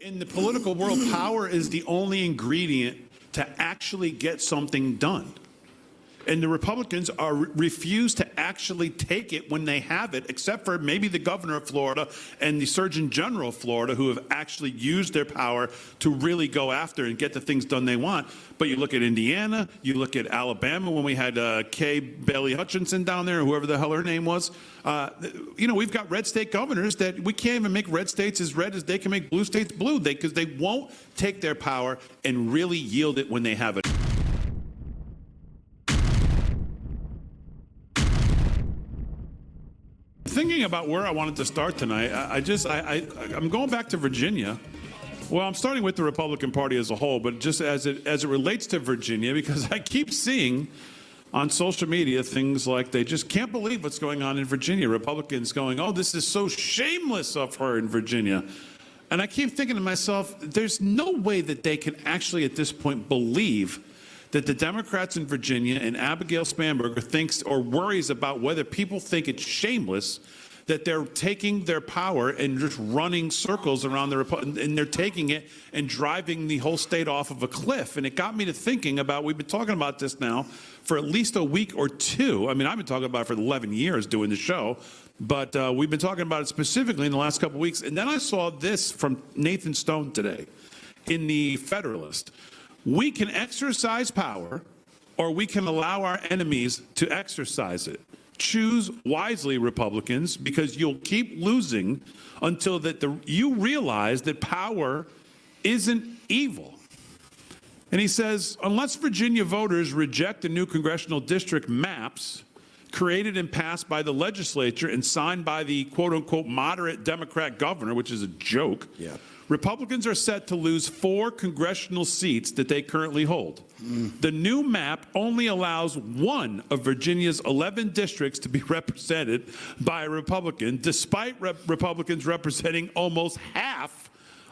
in the political world, power is the only ingredient to actually get something done. And the Republicans refuse to actually take it when they have it, except for maybe the governor of Florida and the Surgeon General of Florida, who have actually used their power to really go after and get the things done they want. But you look at Indiana, you look at Alabama when we had Kay Bailey Hutchinson down there, or whoever the hell her name was. You know, we've got red state governors that we can't even make red states as red as they can make blue states blue, because they won't take their power and really yield it when they have it. Thinking about where I wanted to start tonight, I'm going back to Virginia. Well, I'm starting with the Republican Party as a whole, but just as it relates to Virginia, because I keep seeing on social media things like they just can't believe what's going on in Virginia. Republicans going, oh, this is so shameless of her in Virginia. And I keep thinking to myself, there's no way that they can actually at this point believe that the Democrats in Virginia and Abigail Spanberger thinks or worries about whether people think it's shameless that they're taking their power and just running circles around the and they're taking it and driving the whole state off of a cliff. And it got me to thinking about, we've been talking about this now for at least a week or two. I mean, I've been talking about it for 11 years doing the show, but we've been talking about it specifically in the last couple of weeks. And then I saw this from Nathan Stone today in the Federalist. We can exercise power, or we can allow our enemies to exercise it. Choose wisely, Republicans, because you'll keep losing until you realize that power isn't evil. And he says, unless Virginia voters reject the new congressional district maps created and passed by the legislature and signed by the quote-unquote moderate Democrat governor, which is a joke, Republicans are set to lose 4 congressional seats that they currently hold. The new map only allows 1 of Virginia's 11 districts to be represented by a Republican, despite Republicans representing almost half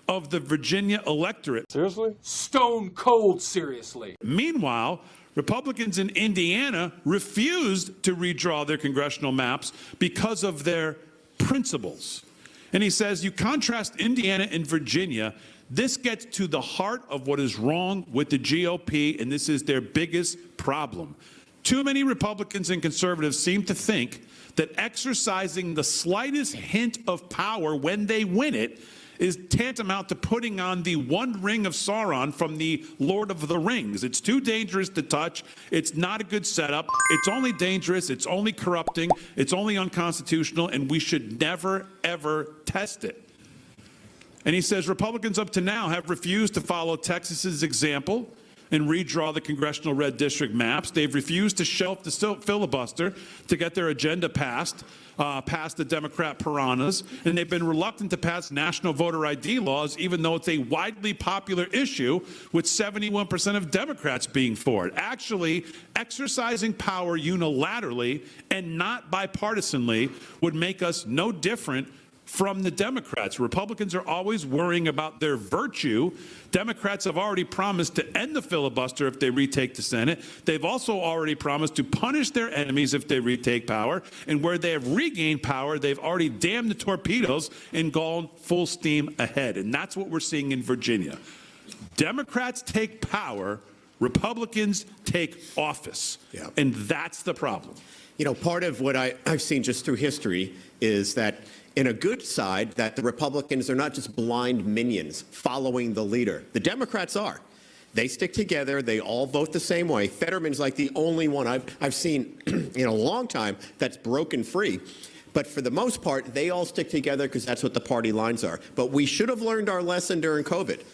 of the Virginia electorate. Seriously? Stone cold seriously. Meanwhile, Republicans in Indiana refused to redraw their congressional maps because of their principles. And he says, you contrast Indiana and Virginia, this gets to the heart of what is wrong with the GOP, and this is their biggest problem. Too many Republicans and conservatives seem to think that exercising the slightest hint of power when they win it is tantamount to putting on the one ring of Sauron from the Lord of the Rings. It's too dangerous to touch. It's not a good setup. It's only dangerous. It's only corrupting. It's only unconstitutional, and we should never, ever test it. And he says Republicans up to now have refused to follow Texas's example and redraw the congressional red district maps. They've refused to shelve the filibuster to get their agenda passed the Democrat piranhas, and they've been reluctant to pass national voter ID laws, even though it's a widely popular issue, with 71% of Democrats being for it. Actually, exercising power unilaterally and not bipartisanly would make us no different from the Democrats. Republicans are always worrying about their virtue. Democrats have already promised to end the filibuster if they retake the Senate. They've also already promised to punish their enemies if they retake power. And where they have regained power, they've already damned the torpedoes and gone full steam ahead. And that's what we're seeing in Virginia. Democrats take power, Republicans take office. And that's the problem. You know, part of what I've seen just through history is that in a good side, that the Republicans are not just blind minions following the leader. The Democrats are. They stick together. They all vote the same way. Fetterman's like the only one I've seen in a long time that's broken free. But for the most part, they all stick together because that's what the party lines are. But we should have learned our lesson during COVID.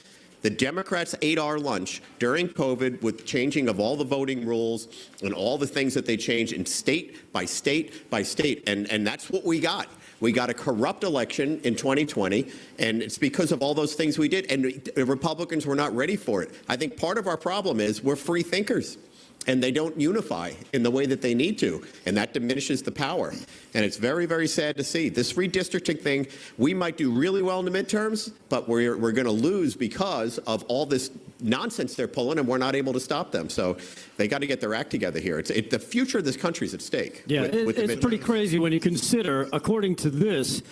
The Democrats ate our lunch during COVID with changing of all the voting rules and all the things that they changed in state by state by state. And that's what we got. We got a corrupt election in 2020, and it's because of all those things we did. And the Republicans were not ready for it. I think part of our problem is we're free thinkers, and they don't unify in the way that they need to, and that diminishes the power. And it's very, very sad to see. This redistricting thing, we might do really well in the midterms, but we're going to lose because of all this nonsense they're pulling, and we're not able to stop them. So they got to get their act together here. The future of this country is at stake. Yeah, it's pretty crazy when you consider, according to this,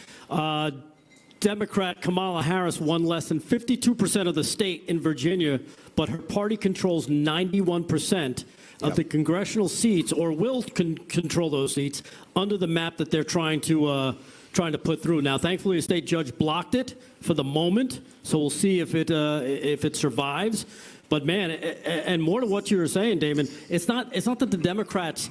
Democrat Kamala Harris won less than 52% of the state in Virginia, but her party controls 91% of the congressional seats, or will control those seats under the map that they're trying to put through. Now, thankfully, a state judge blocked it for the moment, so we'll see if it survives. But man, and more to what you were saying, Damon, it's not that the Democrats,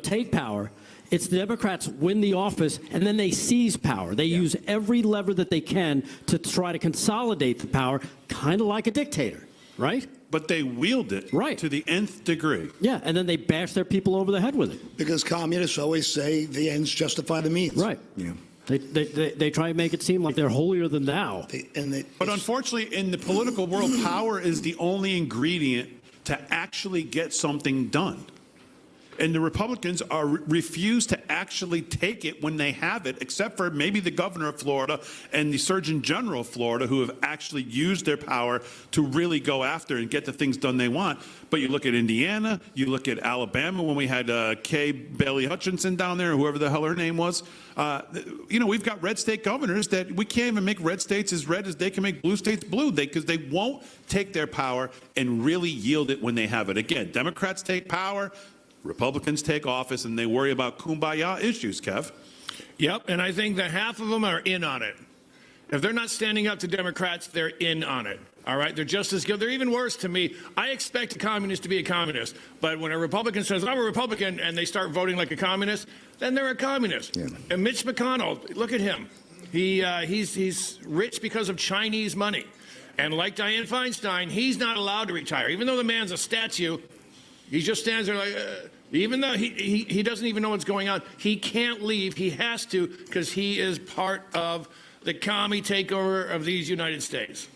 take power. It's the Democrats win the office, and then they seize power. They use every lever that they can to try to consolidate the power, kind of like a dictator, right? But they wield it to the nth degree. Yeah, and then they bash their people over the head with it. Because communists always say the ends justify the means. Right. Yeah. They try and make it seem like they're holier than thou. But unfortunately, in the political world, power is the only ingredient to actually get something done. And the Republicans refuse to actually take it when they have it, except for maybe the governor of Florida and the Surgeon General of Florida, who have actually used their power to really go after and get the things done they want. But you look at Indiana, you look at Alabama when we had Kay Bailey Hutchinson down there, or whoever the hell her name was. We've got red state governors that we can't even make red states as red as they can make blue states blue, because they won't take their power and really yield it when they have it. Again, Democrats take power, Republicans take office, and they worry about kumbaya issues, Kev. Yep, and I think that half of them are in on it. If they're not standing up to Democrats, they're in on it. All right, they're just as good. They're even worse to me. I expect a communist to be a communist, but when a Republican says, I'm a Republican, and they start voting like a communist, then they're a communist. Yeah. And Mitch McConnell, look at him. He's rich because of Chinese money. And like Dianne Feinstein, he's not allowed to retire. Even though the man's a statue, he just stands there like, even though he doesn't even know what's going on, he can't leave. He has to, because he is part of the commie takeover of these United States.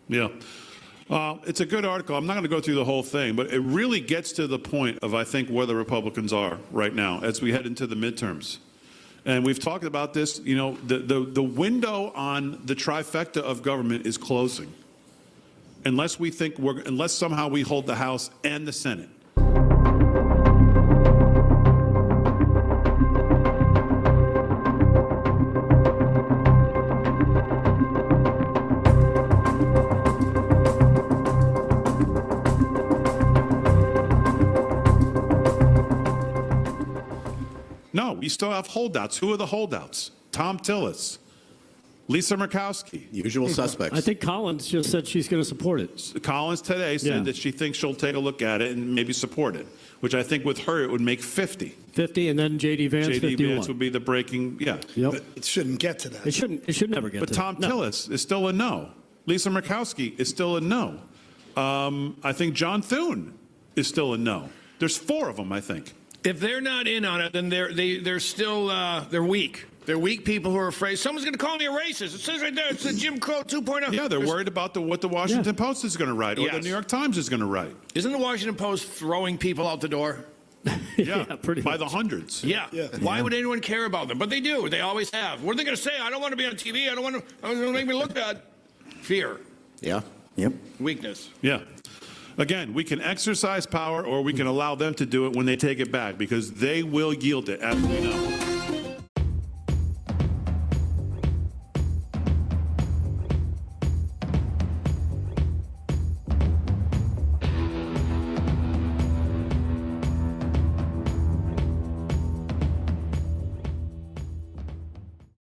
Yeah. It's a good article. I'm not going to go through the whole thing, but it really gets to the point of, I think, where the Republicans are right now as we head into the midterms. And we've talked about this, the window on the trifecta of government is closing. Unless somehow we hold the House and the Senate. No, we still have holdouts. Who are the holdouts? Tom Tillis, Lisa Murkowski. Usual suspects. I think Collins just said she's going to support it. Collins today said that she thinks she'll take a look at it and maybe support it, which I think with her it would make 50. 50, and then J.D. Vance, 51. J.D. Vance would be the breaking, Yep. But it shouldn't get to that. It should never get to that. But Tom Tillis is still a no. Lisa Murkowski is still a no. I think John Thune is still a no. There's 4 of them, I think. If they're not in on it, then they're still they're weak. They're weak people who are afraid someone's going to call me a racist. It says right there, it's the Jim Crow 2.0. Yeah, they're worried about what the Washington Post is going to write or the New York Times is going to write. Isn't the Washington Post throwing people out the door? Yeah, pretty by much. the hundreds. Yeah. Why would anyone care about them? But they do. They always have. What are they going to say? I don't want to be on TV. I don't want to make me look bad. Fear. Yeah. Yep. Weakness. Yeah. Again, we can exercise power or we can allow them to do it when they take it back, because they will yield it, as we know.